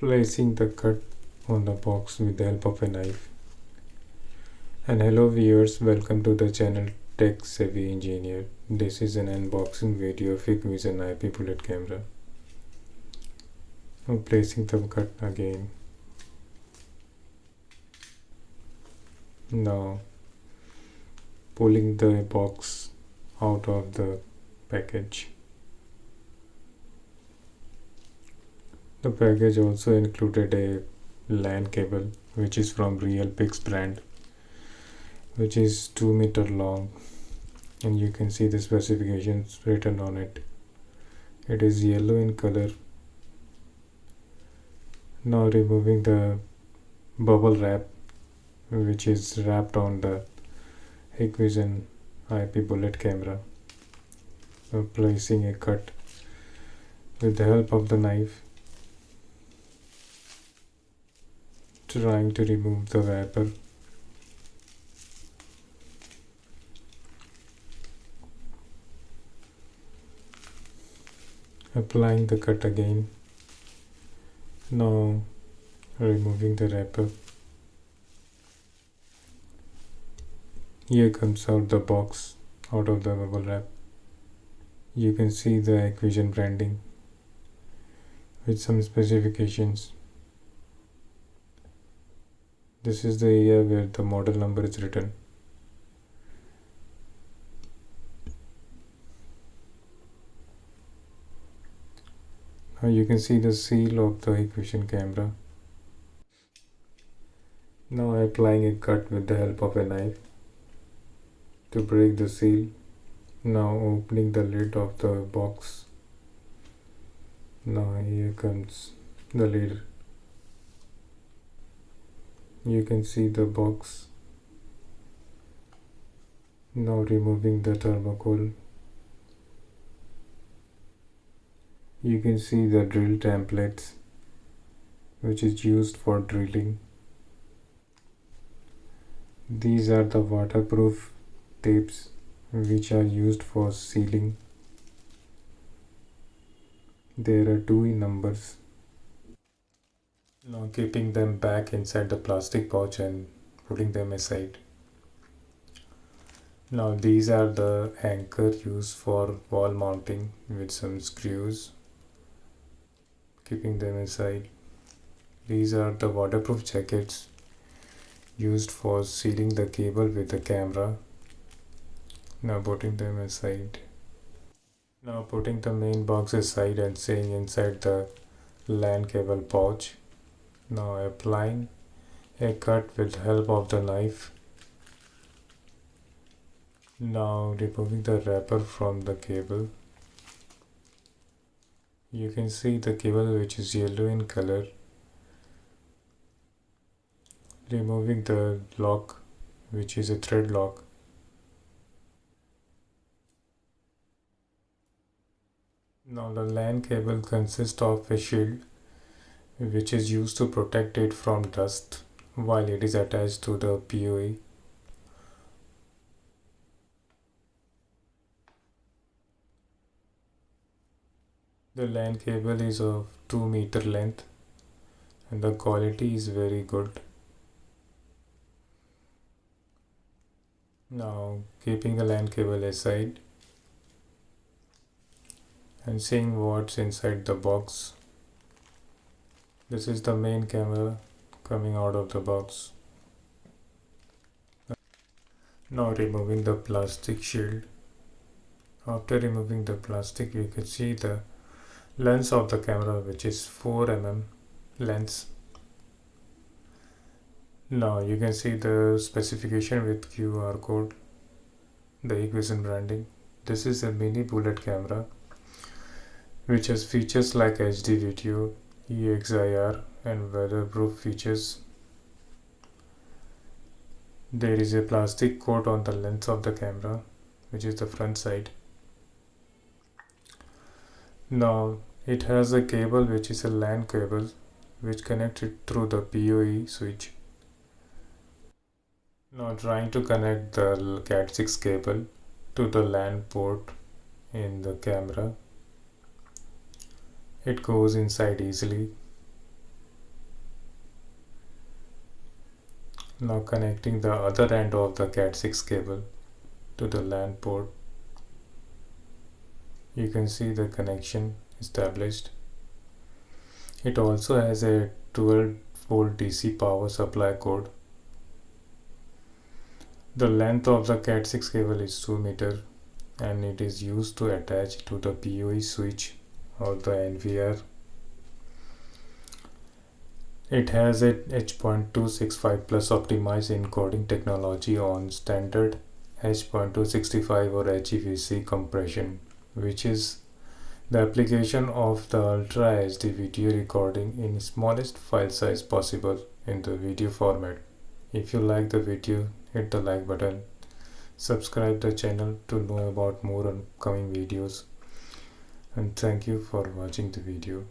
Placing the cut on the box with the help of a knife. And hello viewers, welcome to the channel Tech Savvy Engineer. This is an unboxing video of Hikvision IP bullet camera. I'm placing the cut again. Now pulling the box out of the package. The package also included a LAN cable which is from Realpix brand, which is 2 meter long, and you can see the specifications written on it. It is yellow in color. Now removing the bubble wrap which is wrapped on the Hikvision IP bullet camera. Placing a cut with the help of the knife, trying to remove the wrapper. Applying the cut again. Now removing the wrapper. Here comes out the box out of the bubble wrap. You can see the Hikvision branding with some specifications. This is the area where the model number is written. Now you can see the seal of the Hikvision camera. Now applying a cut with the help of a knife to break the seal. Now opening the lid of the box. Now here comes the lid. You can see the box. Now removing the thermocol. You can see the drill templates which is used for drilling. These are the waterproof tapes which are used for sealing. There are 2 in numbers. Now keeping them back inside the plastic pouch and putting them aside. Now these are the anchor used for wall mounting with some screws. Keeping them aside. These are the waterproof jackets used for sealing the cable with the camera. Now putting them aside. Now putting the main box aside and staying inside the LAN cable pouch. Now applying a cut with help of the knife. Now removing the wrapper from the cable. You can see the cable which is yellow in color. Removing the lock which is a thread lock. Now the LAN cable consists of a shield which is used to protect it from dust while it is attached to the PoE. The LAN cable is of 2 meter length and the quality is very good. Now keeping the LAN cable aside and seeing what's inside the box. This is the main camera coming out of the box. Now removing the plastic shield. After removing the plastic, you can see the lens of the camera which is 4 mm lens. Now you can see the specification with QR code, the Hikvision branding. This is a mini bullet camera which has features like HD video, EXIR and weatherproof features. There is a plastic coat on the lens of the camera which is the front side. Now it has a cable which is a LAN cable which connects it through the PoE switch. Now trying to connect the Cat6 cable to the LAN port in the camera. It goes inside easily. Now connecting the other end of the Cat6 cable to the LAN port. You can see the connection established. It also has a 12-volt DC power supply cord. The length of the Cat6 cable is 2 meters and it is used to attach to the PoE switch or the NVR. It has a H.265 plus optimized encoding technology on standard H.265 or HEVC compression, which is the application of the Ultra HD video recording in smallest file size possible in the video format. If you like the video, hit the like button. Subscribe the channel to know about more upcoming videos. And thank you for watching the video.